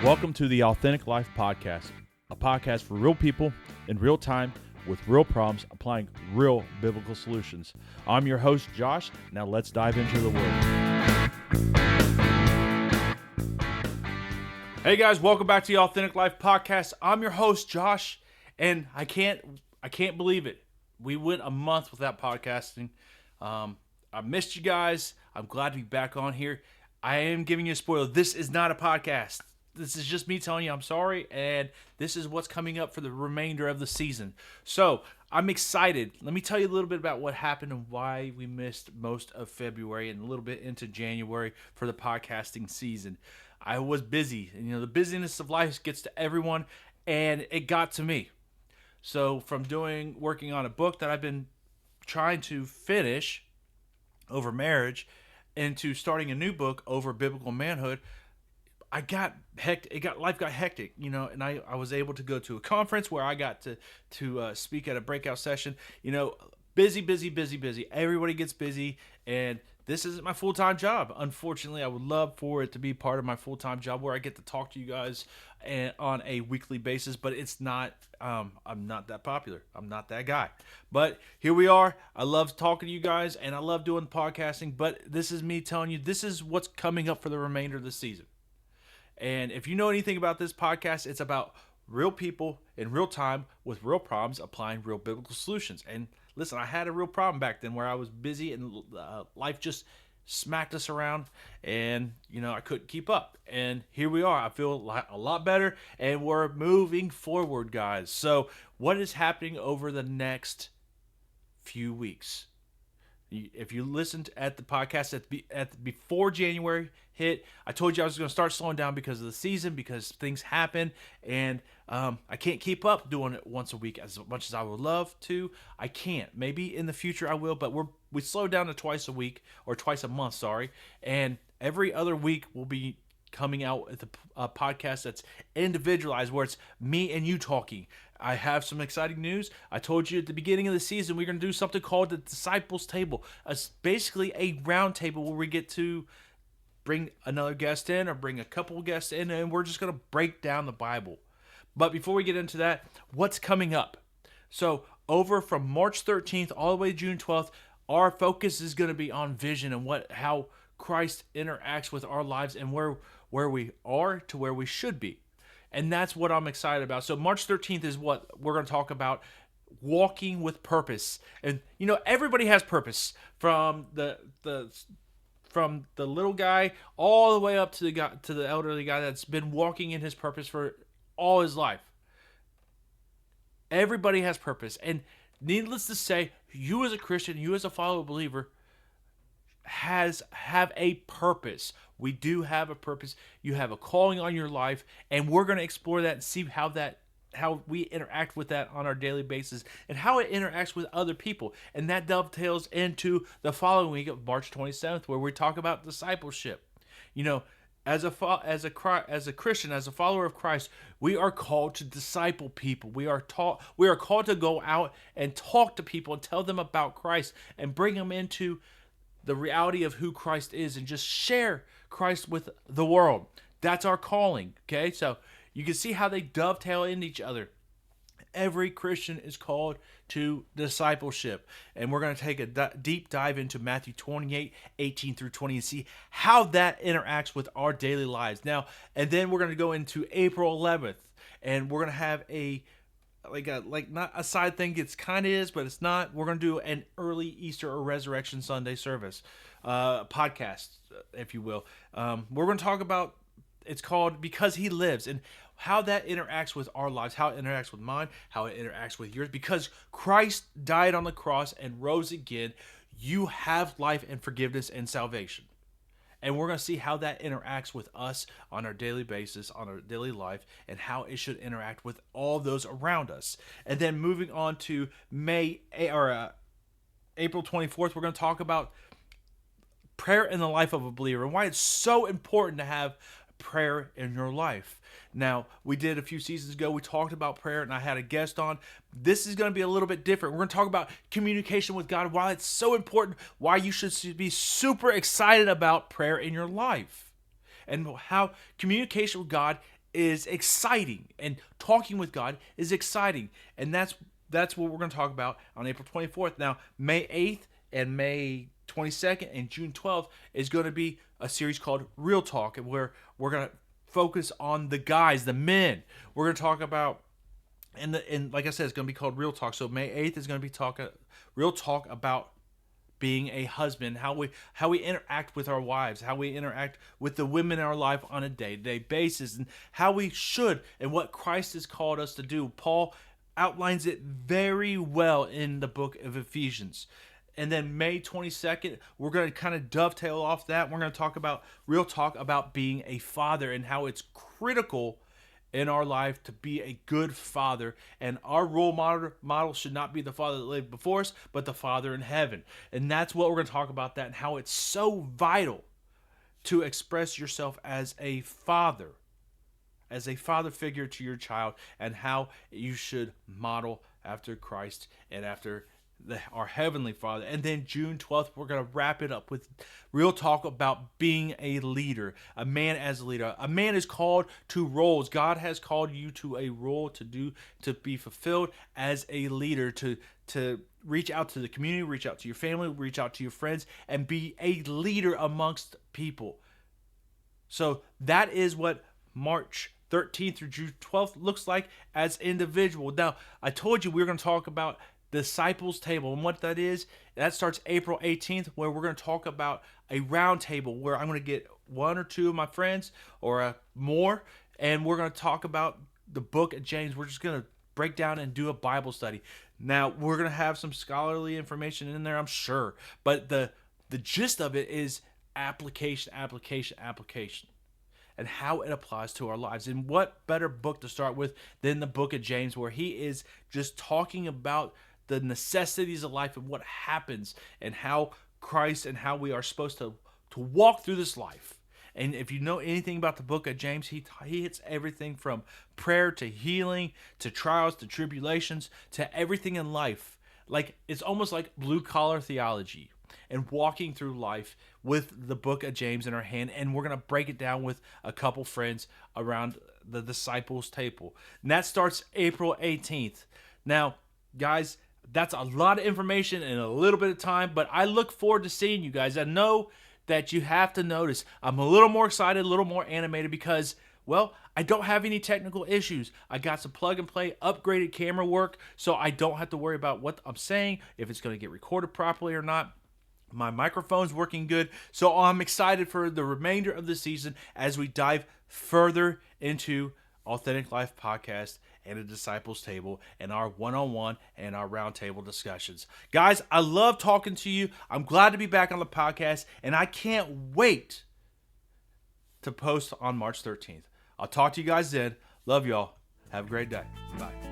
Welcome to the Authentic Life Podcast, a podcast for real people in real time with real problems, applying real biblical solutions. I'm your host, Josh. Now let's dive into the Word. Hey guys, welcome back to the Authentic Life Podcast. I'm your host, Josh, and I can't believe it. We went a month without podcasting. I missed you guys. I'm glad to be back on here. I am giving you a spoiler. This is not a podcast. This is just me telling you I'm sorry, and this is what's coming up for the remainder of the season. So, I'm excited. Let me tell you a little bit about what happened and why we missed most of February and a little bit into January for the podcasting season. I was busy, and the busyness of life gets to everyone, and it got to me. So, from working on a book that I've been trying to finish over marriage, into starting a new book over biblical manhood, life got hectic, and I was able to go to a conference where I got to speak at a breakout session. Busy. Everybody gets busy, and this isn't my full-time job. Unfortunately, I would love for it to be part of my full-time job where I get to talk to you guys on a weekly basis, but it's not. I'm not that popular. I'm not that guy. But here we are. I love talking to you guys, and I love doing podcasting, but this is me telling you this is what's coming up for the remainder of the season. And if you know anything about this podcast, it's about real people in real time with real problems, applying real biblical solutions. And listen, I had a real problem back then where I was busy and life just smacked us around, and I couldn't keep up. And here we are. I feel a lot better, and we're moving forward, guys. So what is happening over the next few weeks? If you listened at the podcast before January hit, I told you I was going to start slowing down because of the season, because things happen, and I can't keep up doing it once a week as much as I would love to. I can't. Maybe in the future I will, but we slowed down to twice a week, or twice a month, sorry, and every other week we'll be coming out with a podcast that's individualized, where it's me and you talking. I have some exciting news. I told you at the beginning of the season we're going to do something called the Disciples Table. It's basically a round table where we get to bring another guest in or bring a couple guests in, and we're just going to break down the Bible. But before we get into that, what's coming up? So over from March 13th all the way to June 12th, our focus is going to be on vision and how Christ interacts with our lives and where we are to where we should be. And that's what I'm excited about. So March 13th is what we're going to talk about, walking with purpose. And everybody has purpose, from the little guy all the way up to the elderly guy that's been walking in his purpose for all his life. Everybody has purpose. And needless to say, you as a Christian, you as a follower believer, have a purpose. We do have a purpose. You have a calling on your life, and we're going to explore that and see how we interact with that on our daily basis and how it interacts with other people. And that dovetails into the following week of March 27th, where we talk about discipleship. As a Christian, as a follower of Christ, we are called to disciple people. We are called to go out and talk to people and tell them about Christ and bring them into the reality of who Christ is and just share Christ with the world. That's our calling, okay? So you can see how they dovetail into each other. Every Christian is called to discipleship. And we're going to take a deep dive into Matthew 28, 18 through 20 and see how that interacts with our daily lives. Now, and then we're going to go into April 11th, and we're going to have not a side thing. It's kind of is, but it's not. We're going to do an early Easter or Resurrection Sunday service, podcast, if you will. We're going to talk about, it's called Because He Lives, and how that interacts with our lives, how it interacts with mine, how it interacts with yours. Because Christ died on the cross and rose again, you have life and forgiveness and salvation. And we're going to see how that interacts with us on our daily basis, on our daily life, and how it should interact with all those around us. And then moving on to April 24th, we're going to talk about prayer in the life of a believer and why it's so important to have prayer in your life. Now, we did a few seasons ago, we talked about prayer, and I had a guest on. This is going to be a little bit different. We're going to talk about communication with God, why it's so important, why you should be super excited about prayer in your life, and how communication with God is exciting, and talking with God is exciting, and that's what we're going to talk about on April 24th. Now, May 8th and May 22nd and June 12th is going to be a series called Real Talk, where we're going to focus on the guys, the men. We're going to talk about, and like I said, it's going to be called Real Talk. So May 8th is going to be real talk about being a husband, how we interact with our wives, how we interact with the women in our life on a day-to-day basis, and how we should, and what Christ has called us to do. Paul outlines it very well in the book of Ephesians. And then May 22nd, we're going to kind of dovetail off that. We're going to talk about real talk about being a father and how it's critical in our life to be a good father. And our role model should not be the father that lived before us, but the Father in heaven. And that's what we're going to talk about, that and how it's so vital to express yourself as a father figure to your child, and how you should model after Christ and after our Heavenly Father. And then June 12th, we're going to wrap it up with real talk about being a leader, a man as a leader. A man is called to roles. God has called you to a role to be fulfilled as a leader, to reach out to the community, reach out to your family, reach out to your friends, and be a leader amongst people. So that is what March 13th through June 12th looks like as individual. Now, I told you we were going to talk about Disciples Table, and what that is, that starts April 18th, where we're going to talk about a round table where I'm going to get one or two of my friends or more, and we're going to talk about the book of James. We're just going to break down and do a Bible study. Now, we're going to have some scholarly information in there, I'm sure, but the gist of it is application, and how it applies to our lives. And what better book to start with than the book of James, where he is just talking about the necessities of life and what happens, and how Christ and how we are supposed to walk through this life. And if you know anything about the book of James, he hits everything from prayer to healing to trials to tribulations to everything in life. Like, it's almost like blue collar theology, and walking through life with the book of James in our hand. And we're going to break it down with a couple friends around the Disciples Table. And that starts April 18th. Now, guys, that's a lot of information in a little bit of time, but I look forward to seeing you guys. I know that you have to notice I'm a little more excited, a little more animated, because, well, I don't have any technical issues. I got some plug and play upgraded camera work, so I don't have to worry about what I'm saying, if it's going to get recorded properly or not. My microphone's working good, so I'm excited for the remainder of the season as we dive further into Authentic Life Podcast and a Disciples Table and our one-on-one and our roundtable discussions. Guys, I love talking to you. I'm glad to be back on the podcast, and I can't wait to post on March 13th. I'll talk to you guys then. Love y'all. Have a great day. Bye.